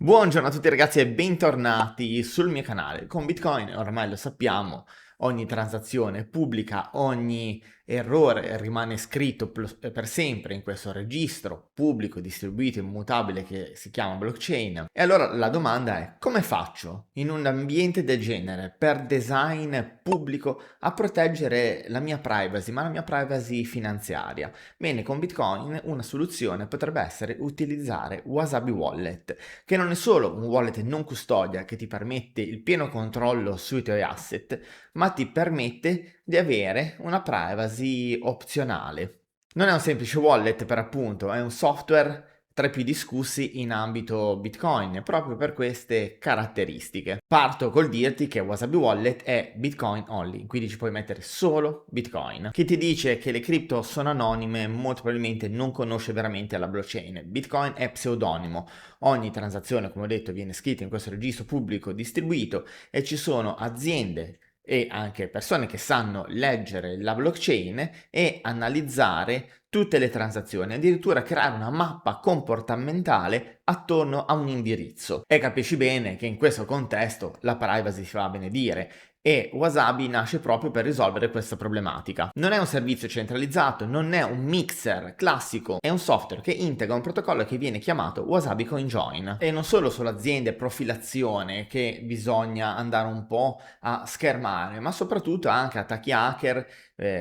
Buongiorno a tutti ragazzi e bentornati sul mio canale. Con Bitcoin, ormai lo sappiamo, ogni transazione è pubblica, ogni errore rimane scritto per sempre in questo registro pubblico, distribuito, immutabile che si chiama blockchain. E allora la domanda è: come faccio in un ambiente del genere, per design pubblico, a proteggere la mia privacy, ma la mia privacy finanziaria? Bene, con Bitcoin una soluzione potrebbe essere utilizzare Wasabi Wallet, che non è solo un wallet non custodia che ti permette il pieno controllo sui tuoi asset, ma ti permette di avere una privacy opzionale. Non è un semplice wallet per appunto, è un software tra i più discussi in ambito Bitcoin, proprio per queste caratteristiche. Parto col dirti che Wasabi Wallet è Bitcoin only, quindi ci puoi mettere solo Bitcoin. Chi ti dice che le cripto sono anonime molto probabilmente non conosce veramente la blockchain. Bitcoin è pseudonimo, ogni transazione, come ho detto, viene scritta in questo registro pubblico distribuito e ci sono aziende e anche persone che sanno leggere la blockchain e analizzare tutte le transazioni, addirittura creare una mappa comportamentale attorno a un indirizzo. E capisci bene che in questo contesto la privacy si va a benedire e Wasabi nasce proprio per risolvere questa problematica. Non è un servizio centralizzato, non è un mixer classico, è un software che integra un protocollo che viene chiamato Wasabi CoinJoin. E non solo sull'azienda e profilazione che bisogna andare un po' a schermare, ma soprattutto anche attacchi hacker,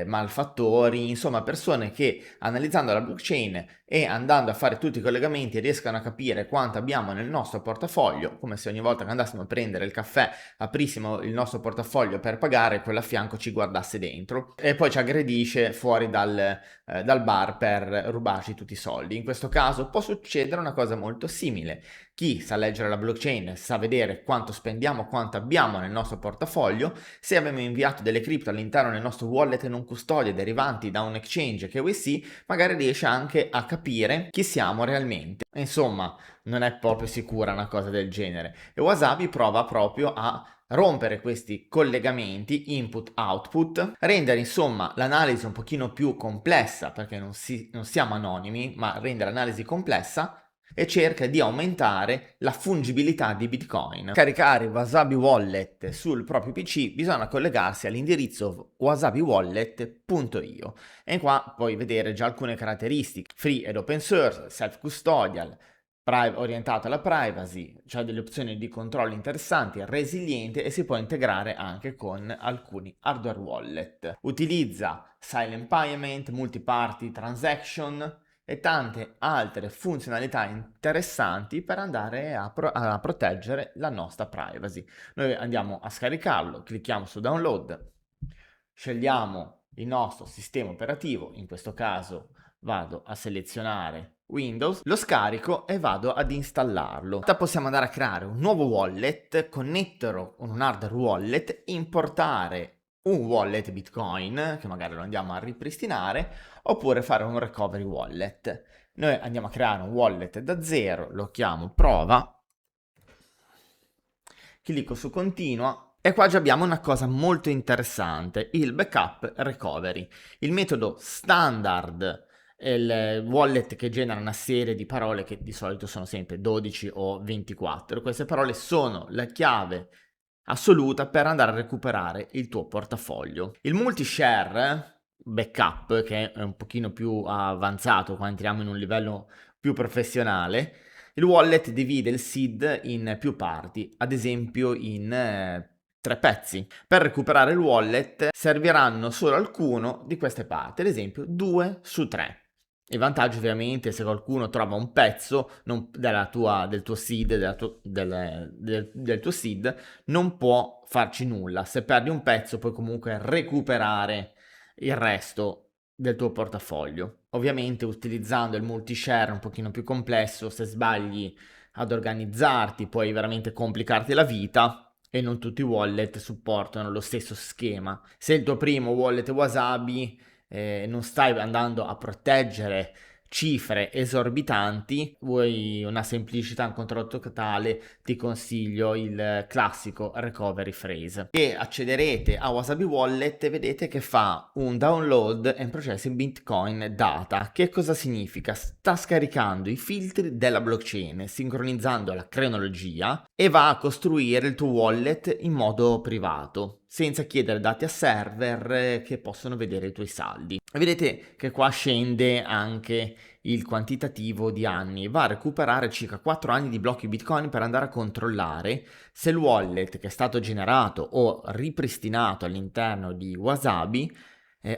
malfattori, insomma persone che analizzando la blockchain e andando a fare tutti i collegamenti riescano a capire quanto abbiamo nel nostro portafoglio, come se ogni volta che andassimo a prendere il caffè aprissimo il nostro portafoglio per pagare, quello a fianco ci guardasse dentro e poi ci aggredisce fuori dal bar per rubarci tutti i soldi. In questo caso può succedere una cosa molto simile. Chi sa leggere la blockchain sa vedere quanto spendiamo, quanto abbiamo nel nostro portafoglio, se abbiamo inviato delle cripto all'interno del nostro wallet non custodia derivanti da un exchange KYC, magari riesce anche a capire chi siamo realmente. Insomma, non è proprio sicura una cosa del genere. E Wasabi prova proprio a rompere questi collegamenti input-output, rendere insomma l'analisi un pochino più complessa, perché non siamo anonimi, ma rende l'analisi complessa e cerca di aumentare la fungibilità di Bitcoin. Caricare Wasabi Wallet sul proprio PC bisogna collegarsi all'indirizzo wasabiwallet.io e qua puoi vedere già alcune caratteristiche: free ed open source, self-custodial, orientato alla privacy, c'è delle opzioni di controllo interessanti, resiliente e si può integrare anche con alcuni hardware wallet. Utilizza silent payment, multi-party transaction e tante altre funzionalità interessanti per andare a proteggere la nostra privacy. Noi andiamo a scaricarlo, clicchiamo su download, scegliamo il nostro sistema operativo, in questo caso vado a selezionare Windows, lo scarico e vado ad installarlo. Possiamo andare a creare un nuovo wallet, connetterlo con un hardware wallet, importare un wallet Bitcoin, che magari lo andiamo a ripristinare, oppure fare un recovery wallet. Noi andiamo a creare un wallet da zero, lo chiamo prova, clicco su continua e qua già abbiamo una cosa molto interessante, il backup recovery. Il metodo standard è il wallet che genera una serie di parole che di solito sono sempre 12 o 24. Queste parole sono la chiave assoluta per andare a recuperare il tuo portafoglio. Il multi-share backup, che è un pochino più avanzato, qua entriamo in un livello più professionale, il wallet divide il seed in più parti, ad esempio in 3 pezzi. Per recuperare il wallet serviranno solo alcuno di queste parti, ad esempio 2 su 3. Il vantaggio ovviamente se qualcuno trova un pezzo del tuo seed, del tuo seed, non può farci nulla. Se perdi un pezzo puoi comunque recuperare il resto del tuo portafoglio. Ovviamente utilizzando il multi-share un pochino più complesso, se sbagli ad organizzarti puoi veramente complicarti la vita e non tutti i wallet supportano lo stesso schema. Se il tuo primo wallet è Wasabi, non stai andando a proteggere cifre esorbitanti, vuoi una semplicità, un controllo totale, ti consiglio il classico recovery phrase. E accederete a Wasabi Wallet e vedete che fa un download and processing Bitcoin data. Che cosa significa? Sta scaricando i filtri della blockchain, sincronizzando la cronologia e va a costruire il tuo wallet in modo privato, senza chiedere dati a server che possono vedere i tuoi saldi. Vedete che qua scende anche il quantitativo di anni, va a recuperare circa 4 anni di blocchi Bitcoin per andare a controllare se il wallet che è stato generato o ripristinato all'interno di Wasabi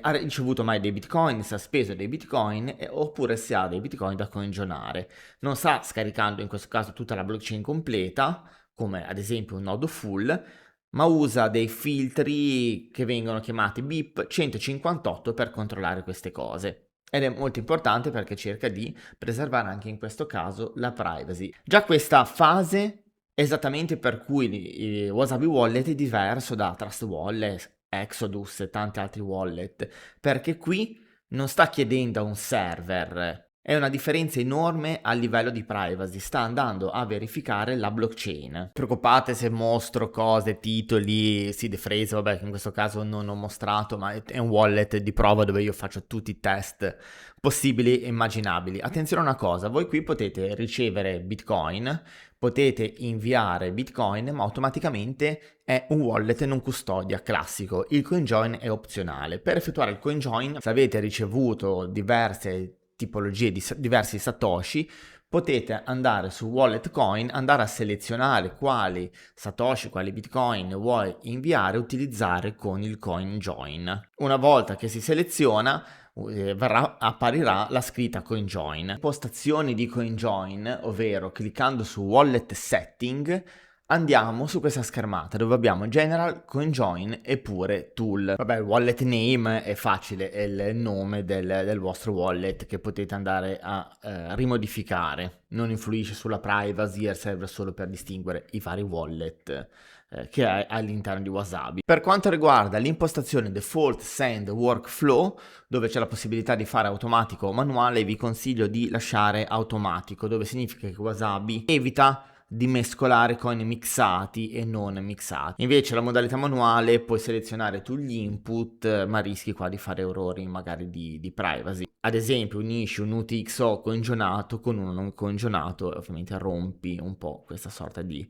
ha ricevuto mai dei Bitcoin, se ha speso dei Bitcoin oppure se ha dei Bitcoin da congiunare. Non sta scaricando in questo caso tutta la blockchain completa, come ad esempio un nodo full, ma usa dei filtri che vengono chiamati BIP 158 per controllare queste cose. Ed è molto importante perché cerca di preservare anche in questo caso la privacy. Già questa fase è esattamente per cui Wasabi Wallet è diverso da Trust Wallet, Exodus e tanti altri wallet, perché qui non sta chiedendo a un server. È una differenza enorme a livello di privacy, sta andando a verificare la blockchain. Preoccupate se mostro cose, titoli, seed phrase, vabbè che in questo caso non ho mostrato, ma è un wallet di prova dove io faccio tutti i test possibili e immaginabili. Attenzione a una cosa, voi qui potete ricevere Bitcoin, potete inviare Bitcoin, ma automaticamente è un wallet non custodia classico. Il CoinJoin è opzionale. Per effettuare il CoinJoin, se avete ricevuto diverse tipologie di diversi satoshi, potete andare su Wallet Coin, andare a selezionare quali satoshi, quali bitcoin vuoi inviare e utilizzare con il CoinJoin. Una volta che si seleziona apparirà la scritta CoinJoin. Impostazioni di CoinJoin, ovvero cliccando su Wallet Setting, andiamo su questa schermata dove abbiamo General, CoinJoin e pure Tool. Vabbè, il wallet name è facile, è il nome del vostro wallet che potete andare a rimodificare. Non influisce sulla privacy e serve solo per distinguere i vari wallet che hai all'interno di Wasabi. Per quanto riguarda l'impostazione Default Send Workflow, dove c'è la possibilità di fare automatico o manuale, vi consiglio di lasciare automatico, dove significa che Wasabi evita di mescolare coin mixati e non mixati. Invece la modalità manuale puoi selezionare tu gli input, ma rischi qua di fare errori magari di privacy. Ad esempio unisci un UTXO congionato con uno non congionato e ovviamente rompi un po' questa sorta di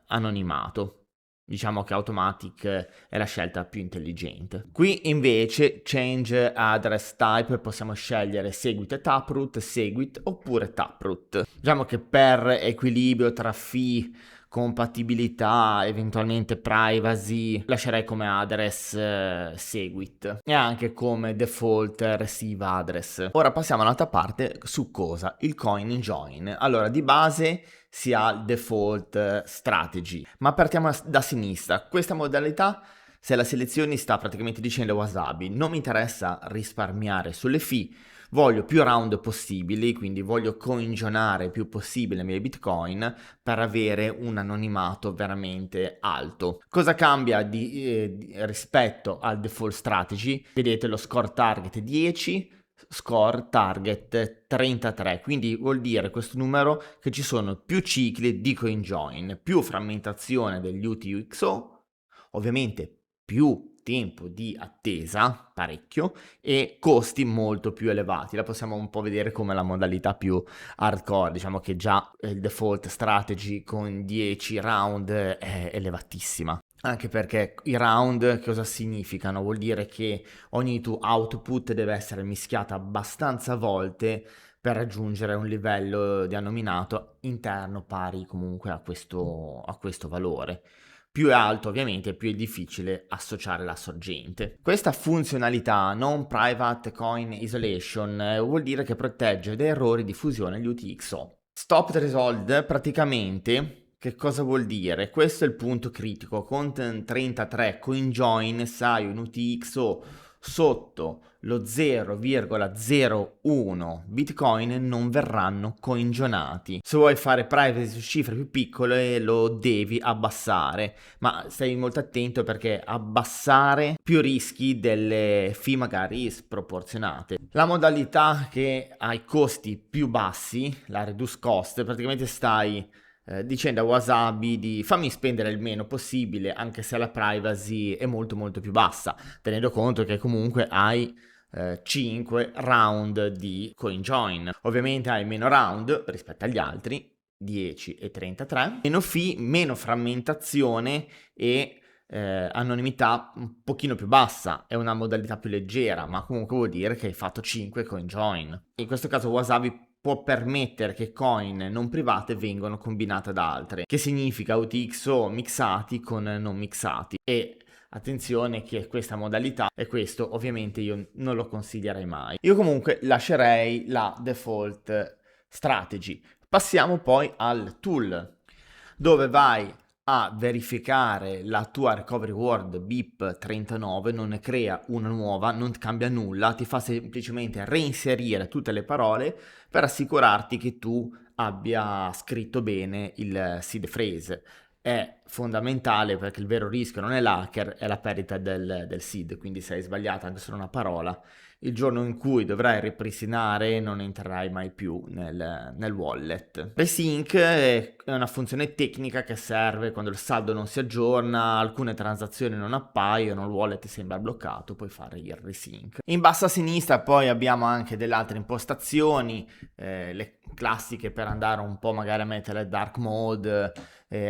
anonimato. Diciamo che Automatic è la scelta più intelligente. Qui invece Change Address Type possiamo scegliere Segwit e Taproot, Segwit oppure Taproot. Diciamo che per equilibrio tra fee, compatibilità, eventualmente privacy, lascerei come address Segwit e anche come default receive address. Ora passiamo all'altra parte su cosa? Il CoinJoin. Allora, di base si ha il default strategy, ma partiamo da sinistra. Questa modalità, se la selezioni, sta praticamente dicendo a Wasabi: non mi interessa risparmiare sulle fee, voglio più round possibili, quindi voglio coinjonare il più possibile i miei bitcoin per avere un anonimato veramente alto. Cosa cambia rispetto al default strategy? Vedete lo score target 10, score target 33, quindi vuol dire questo numero che ci sono più cicli di CoinJoin, più frammentazione degli UTXO, ovviamente più tempo di attesa, parecchio, e costi molto più elevati. La possiamo un po' vedere come la modalità più hardcore, diciamo che già il default strategy con 10 round è elevatissima. Anche perché i round cosa significano? Vuol dire che ogni tuo output deve essere mischiata abbastanza volte per raggiungere un livello di annominato interno pari comunque a questo valore. Più è alto ovviamente più è difficile associare la sorgente. Questa funzionalità Non Private Coin Isolation vuol dire che protegge da errori di fusione gli UTXO. Stop Threshold praticamente che cosa vuol dire? Questo è il punto critico. Con 33 CoinJoin se hai un UTXO sotto lo 0,01 Bitcoin non verranno coinjonati. Se vuoi fare privacy su cifre più piccole lo devi abbassare, ma stai molto attento perché abbassare più rischi delle fee magari sproporzionate. La modalità che ha i costi più bassi, la reduce cost, praticamente stai dicendo a Wasabi di fammi spendere il meno possibile anche se la privacy è molto molto più bassa, tenendo conto che comunque hai 5 round di CoinJoin. Ovviamente hai meno round rispetto agli altri, 10 e 33, meno fee, meno frammentazione e anonimità un pochino più bassa, è una modalità più leggera, ma comunque vuol dire che hai fatto 5 CoinJoin. In questo caso Wasabi può permettere che coin non private vengano combinate ad altre, che significa UTXO mixati con non mixati. E attenzione che questa modalità e questo ovviamente io non lo consiglierei mai. Io comunque lascerei la default strategy. Passiamo poi al tool, dove vai a verificare la tua recovery word BIP39, non ne crea una nuova, non cambia nulla, ti fa semplicemente reinserire tutte le parole per assicurarti che tu abbia scritto bene il seed phrase. È fondamentale perché il vero rischio non è l'hacker, è la perdita del seed, quindi se hai sbagliato anche solo una parola, il giorno in cui dovrai ripristinare non entrerai mai più nel wallet. Resync è una funzione tecnica che serve quando il saldo non si aggiorna, alcune transazioni non appaiono, il wallet sembra bloccato, puoi fare il resync. In basso a sinistra poi abbiamo anche delle altre impostazioni, le classiche per andare un po' magari a mettere dark mode,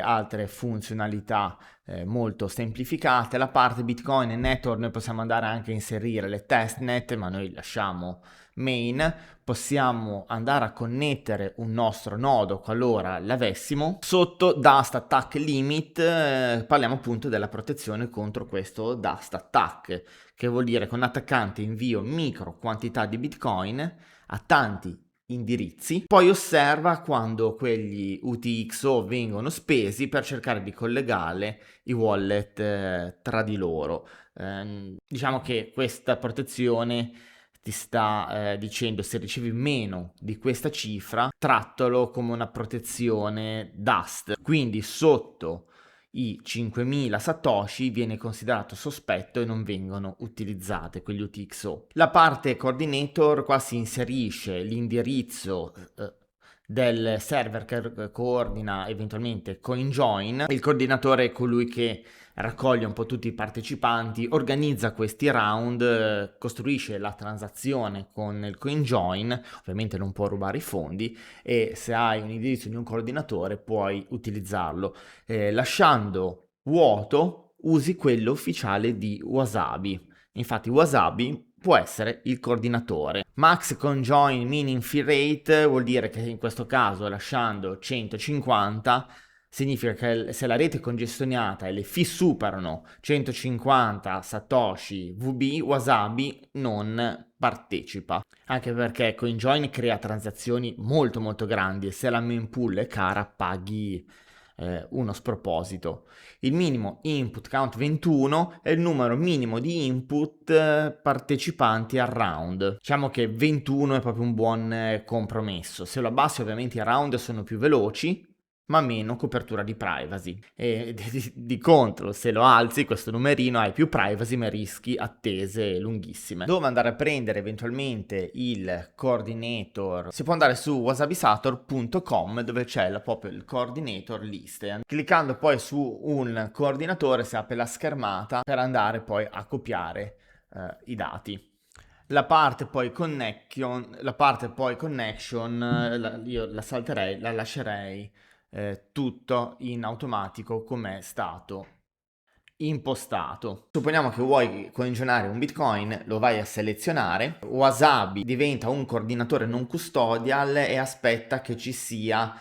altre funzionalità molto semplificate. La parte Bitcoin e Network noi possiamo andare anche a inserire le testnet, ma noi lasciamo main. Possiamo andare a connettere un nostro nodo qualora l'avessimo. Sotto Dust Attack Limit parliamo appunto della protezione contro questo Dust Attack, che vuol dire che un attaccante invia micro quantità di Bitcoin a tanti indirizzi, poi osserva quando quegli UTXO vengono spesi per cercare di collegare i wallet tra di loro. Diciamo che questa protezione ti sta dicendo se ricevi meno di questa cifra, trattalo come una protezione Dust. Quindi sotto i 5.000 satoshi viene considerato sospetto e non vengono utilizzate quegli UTXO. La parte coordinator, qua si inserisce l'indirizzo del server che coordina eventualmente CoinJoin. Il coordinatore è colui che raccoglie un po' tutti i partecipanti, organizza questi round, costruisce la transazione con il CoinJoin, ovviamente non può rubare i fondi, e se hai un indirizzo di un coordinatore puoi utilizzarlo. Lasciando vuoto usi quello ufficiale di Wasabi. Infatti Wasabi può essere il coordinatore. Max conjoin meaning fee rate vuol dire che in questo caso lasciando 150 significa che se la rete è congestionata e le fee superano 150 satoshi VB, Wasabi non partecipa. Anche perché CoinJoin crea transazioni molto molto grandi e se la mempool è cara paghi uno sproposito. Il minimo input count 21 è il numero minimo di input partecipanti al round. Diciamo che 21 è proprio un buon compromesso. Se lo abbassi ovviamente i round sono più veloci, ma meno copertura di privacy. E di contro, se lo alzi questo numerino hai più privacy ma rischi attese lunghissime. Dove andare a prendere eventualmente il coordinator? Si può andare su wasabisator.com dove c'è proprio il coordinator list. Cliccando poi su un coordinatore si apre la schermata per andare poi a copiare i dati. La parte poi connection, io la salterei, la lascerei tutto in automatico come è stato impostato. Supponiamo che vuoi coinvolgere un Bitcoin, lo vai a selezionare, Wasabi diventa un coordinatore non custodial e aspetta che ci sia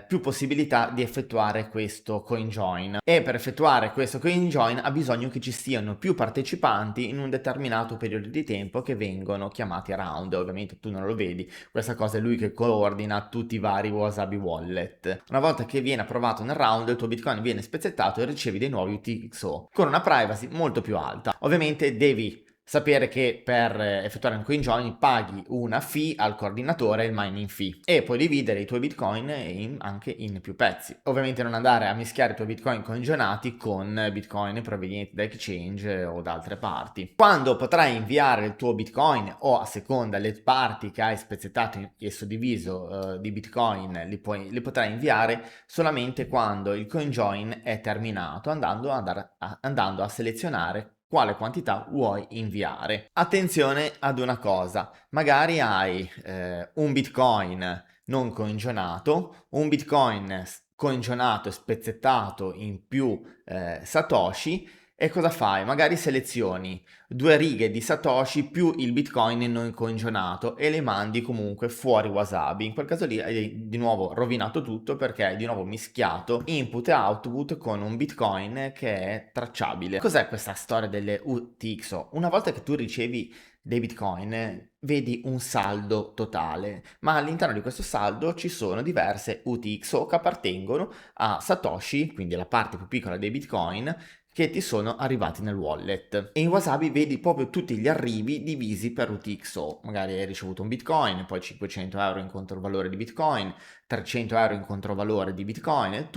più possibilità di effettuare questo CoinJoin, e per effettuare questo CoinJoin ha bisogno che ci siano più partecipanti in un determinato periodo di tempo che vengono chiamati round. Ovviamente tu non lo vedi, questa cosa è lui che coordina tutti i vari Wasabi wallet. Una volta che viene approvato nel round il tuo Bitcoin viene spezzettato e ricevi dei nuovi UTXO con una privacy molto più alta. Ovviamente devi sapere che per effettuare un CoinJoin paghi una fee al coordinatore e il mining fee e puoi dividere i tuoi bitcoin anche in più pezzi. Ovviamente non andare a mischiare i tuoi bitcoin coinjonati con bitcoin provenienti da exchange o da altre parti. Quando potrai inviare il tuo bitcoin o a seconda le parti che hai spezzettato e suddiviso di bitcoin li potrai inviare solamente quando il CoinJoin è terminato, andando a selezionare quale quantità vuoi inviare. Attenzione ad una cosa, magari hai un bitcoin non coinjonato, un bitcoin coinjonato e spezzettato in più satoshi, e cosa fai? Magari selezioni 2 righe di satoshi più il bitcoin non coinjonato e le mandi comunque fuori Wasabi. In quel caso lì hai di nuovo rovinato tutto, perché hai di nuovo mischiato input e output con un bitcoin che è tracciabile. Cos'è questa storia delle UTXO? Una volta che tu ricevi dei bitcoin vedi un saldo totale, ma all'interno di questo saldo ci sono diverse UTXO che appartengono a Satoshi, quindi la parte più piccola dei bitcoin, che ti sono arrivati nel wallet. E in Wasabi vedi proprio tutti gli arrivi divisi per UTXO. Magari hai ricevuto un bitcoin, poi 500 euro in controvalore di bitcoin, 300 euro in controvalore di bitcoin,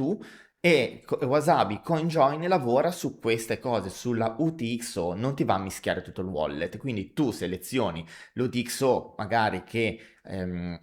e Wasabi CoinJoin lavora su queste cose, sulla UTXO, non ti va a mischiare tutto il wallet, quindi tu selezioni l'UTXO magari che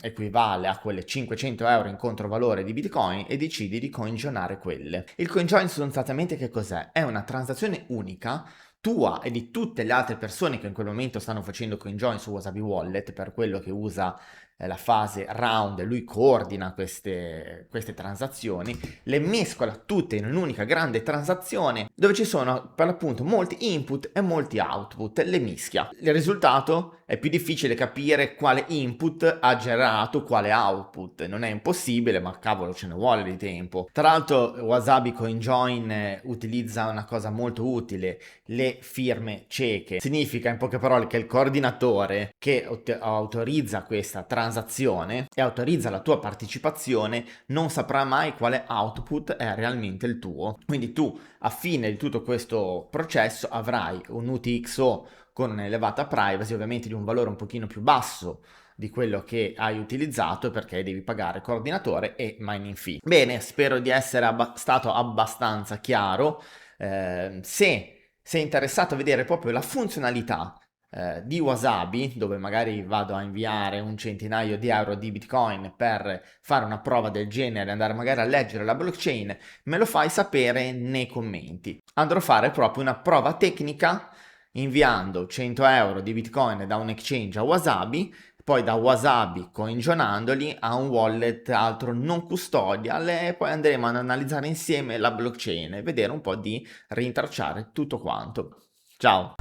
equivale a quelle 500 euro in controvalore di Bitcoin e decidi di coinjoinare quelle. Il CoinJoin sostanzialmente che cos'è? È una transazione unica tua e di tutte le altre persone che in quel momento stanno facendo CoinJoin su Wasabi Wallet, per quello che usa la fase round, lui coordina queste transazioni, le mescola tutte in un'unica grande transazione dove ci sono per l'appunto molti input e molti output, le mischia. Il risultato è più difficile capire quale input ha generato quale output, non è impossibile, ma cavolo ce ne vuole di tempo. Tra l'altro Wasabi CoinJoin utilizza una cosa molto utile, le firme cieche. Significa in poche parole che il coordinatore che autorizza questa transazione e autorizza la tua partecipazione non saprà mai quale output è realmente il tuo. Quindi tu a fine di tutto questo processo avrai un UTXO con un'elevata privacy, ovviamente di un valore un pochino più basso di quello che hai utilizzato, perché devi pagare coordinatore e mining fee. Bene, spero di essere stato abbastanza chiaro. Se sei interessato a vedere proprio la funzionalità di Wasabi, dove magari vado a inviare un centinaio di euro di Bitcoin per fare una prova del genere, andare magari a leggere la blockchain, me lo fai sapere nei commenti. Andrò a fare proprio una prova tecnica inviando 100 euro di Bitcoin da un exchange a Wasabi, poi da Wasabi coinjonandoli a un wallet altro non custodial, e poi andremo ad analizzare insieme la blockchain e vedere un po' di rintracciare tutto quanto. Ciao!